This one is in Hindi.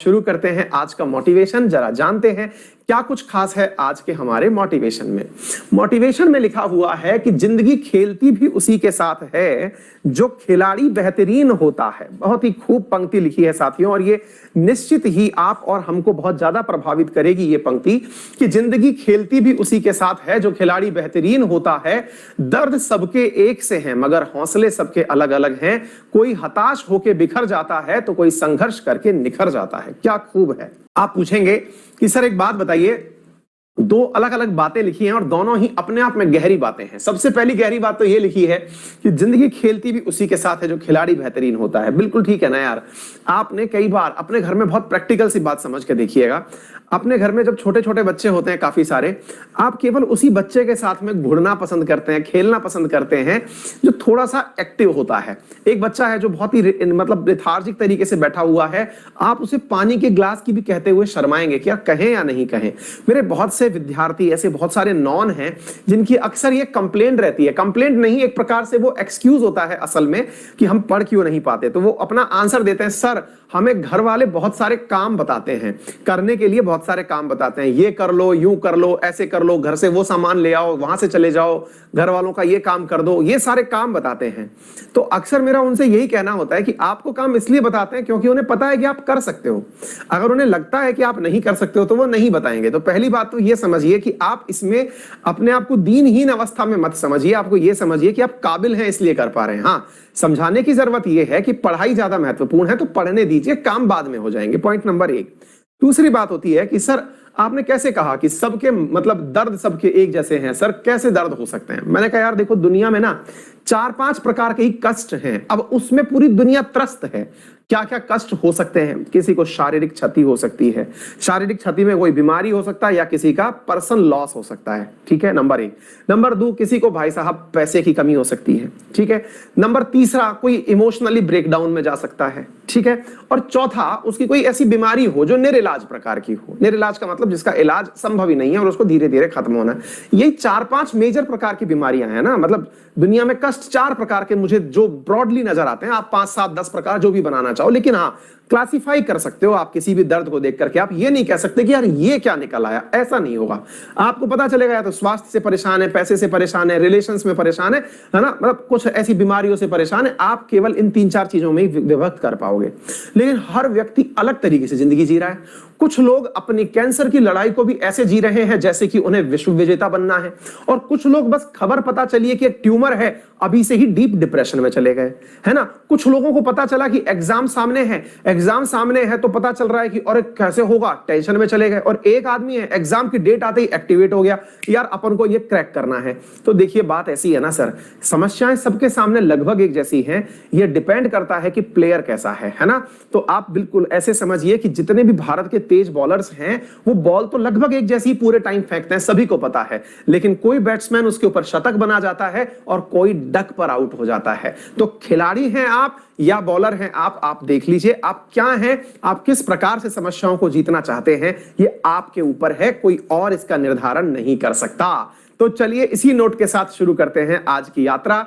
शुरू करते हैं आज का मोटिवेशन। जरा जानते हैं क्या कुछ खास है आज के हमारे मोटिवेशन में। मोटिवेशन में लिखा हुआ है कि जिंदगी खेलती भी उसी के साथ है जो खिलाड़ी बेहतरीन होता है। बहुत ही खूब पंक्ति लिखी है साथियों, और ये निश्चित ही आप और हमको बहुत ज्यादा प्रभावित करेगी ये पंक्ति कि जिंदगी खेलती भी उसी के साथ है जो खिलाड़ी बेहतरीन होता है। दर्द सबके एक से हैं मगर हौसले सबके अलग अलग हैं। कोई हताश होके बिखर जाता है तो कोई संघर्ष करके निखर जाता है। क्या खूब है। आप पूछेंगे कि सर एक बात बताइए, दो अलग अलग बातें लिखी हैं और दोनों ही अपने आप में गहरी बातें हैं। सबसे पहली गहरी बात तो ये लिखी है कि जिंदगी खेलती भी उसी के साथ है जो खिलाड़ी बेहतरीन होता है। बिल्कुल ठीक है ना यार। आपने कई बार अपने घर में बहुत प्रैक्टिकल सी बात समझ के देखिएगा, अपने घर में जब छोटे छोटे बच्चे होते हैं काफी सारे, आप केवल उसी बच्चे के साथ में घुड़ना पसंद करते हैं, खेलना पसंद करते हैं जो थोड़ा सा एक्टिव होता है। एक बच्चा है जो बहुत ही मतलब लेथार्जिक तरीके से बैठा हुआ है, आप उसे पानी के ग्लास की भी कहते हुए शर्माएंगे, क्या कहें या नहीं कहें। मेरे बहुत से विद्यार्थी ऐसे बहुत सारे नॉन हैं जिनकी अक्सर ये कंप्लेंट रहती है। कंप्लेंट नहीं, एक प्रकार से वो एक्सक्यूज होता है असल में कि हम पढ़ क्यों नहीं पाते। तो वो अपना आंसर देते हैं, सर हमें घर वाले बहुत सारे काम बताते हैं, करने के लिए बहुत सारे काम बताते हैं, ये कर लो, यूं कर लो, ऐसे कर लो, घर से वो सामान ले आओ, वहां से चले जाओ, घर वालों का ये काम कर दो, ये सारे काम बताते हैं। तो अक्सर मेरा उनसे यही कहना होता है कि आपको काम इसलिए बताते हैं क्योंकि उन्हें पता है कि आप कर सकते हो। अगर उन्हें लगता है कि आप नहीं कर सकते हो तो वो नहीं बताएंगे। तो पहली बात तो ये समझिए कि आप इसमें अपने आप को दीनहीन अवस्था में मत समझिए। आपको ये समझिए कि आप काबिल हैं इसलिए कर पा रहे हैं। हाँ, समझाने की जरूरत यह है कि पढ़ाई ज्यादा महत्वपूर्ण है तो पढ़ने दीजिए, काम बाद में हो जाएंगे। Point number 1। दूसरी बात होती है कि सर आपने कैसे कहा कि सबके मतलब दर्द सबके एक जैसे हैं, सर कैसे दर्द हो सकते हैं। मैंने कहा यार देखो, दुनिया में ना 4-5 प्रकार के ही कष्ट हैं। अब उसमें पूरी दुनिया त्रस्त है। क्या क्या कष्ट हो सकते हैं? किसी को शारीरिक क्षति हो सकती है, शारीरिक क्षति में कोई बीमारी हो सकता है या किसी का पर्सन लॉस हो सकता है, ठीक है, नंबर 1। नंबर 2, किसी को भाई साहब पैसे की कमी हो सकती है, ठीक है। नंबर 3, कोई इमोशनली ब्रेकडाउन में जा सकता है, ठीक है। और चौथा, उसकी कोई ऐसी बीमारी हो जो निरिलाज प्रकार की हो। निरिलाज का मतलब जिसका इलाज संभव ही नहीं है और उसको धीरे धीरे खत्म होना है। यही 4-5 मेजर प्रकार की बीमारियां हैं ना। मतलब दुनिया में कष्ट 4 प्रकार के मुझे जो ब्रॉडली नजर आते हैं। आप 5, 7, 10 प्रकार जो भी बनाना चाहो, लेकिन हाँ क्लासिफाई कर सकते हो आप किसी भी दर्द को देख करके। आप ये नहीं कह सकते कि यार ये क्या निकल आया, ऐसा नहीं होगा। आपको पता चलेगा या तो स्वास्थ्य से परेशान है, पैसे से परेशान है, रिलेशंस में परेशान है ना, मतलब कुछ ऐसी बीमारियों से परेशान है। आप केवल इन 3-4 चीजों में ही विभक्त कर पाओगे। लेकिन हर व्यक्ति अलग तरीके से जिंदगी जी रहा है। कुछ लोग अपनी कैंसर की लड़ाई को भी ऐसे जी रहे हैं जैसे कि उन्हें विश्व विजेता बनना है, और कुछ लोग बस खबर पता चली है कि एक ट्यूमर है, अभी से ही डीप डिप्रेशन में चले गए, है ना। कुछ लोगों को पता चला कि एग्जाम सामने है तो पता चल रहा है कि और कैसे होगा, टेंशन में चले गए। और एक आदमी है, एग्जाम की डेट आते ही एक्टिवेट हो गया, यार अपन को ये क्रैक करना है। तो देखिए बात ऐसी है ना सर, समस्याएं सबके सामने लगभग एक जैसी हैं। ये डिपेंड करता है कि प्लेयर कैसा है ना। तो आप बिल्कुल ऐसे समझिए कि जितने भी भारत के तेज बॉलर्स हैं वो बॉल तो लगभग एक जैसी पूरे टाइम फेंकते हैं, सभी को पता है। लेकिन कोई बैट्समैन उसके ऊपर शतक बना जाता है और कोई डक पर आउट हो जाता है। तो खिलाड़ी हैं आप या बॉलर हैं आप देख लीजिए आप क्या हैं, आप किस प्रकार से समस्याओं को जीतना चाहते हैं, ये आपके ऊपर है, कोई और इसका निर्धारण नहीं कर सकता। तो चलिए इसी नोट के साथ शुरू करते हैं आज की यात्रा।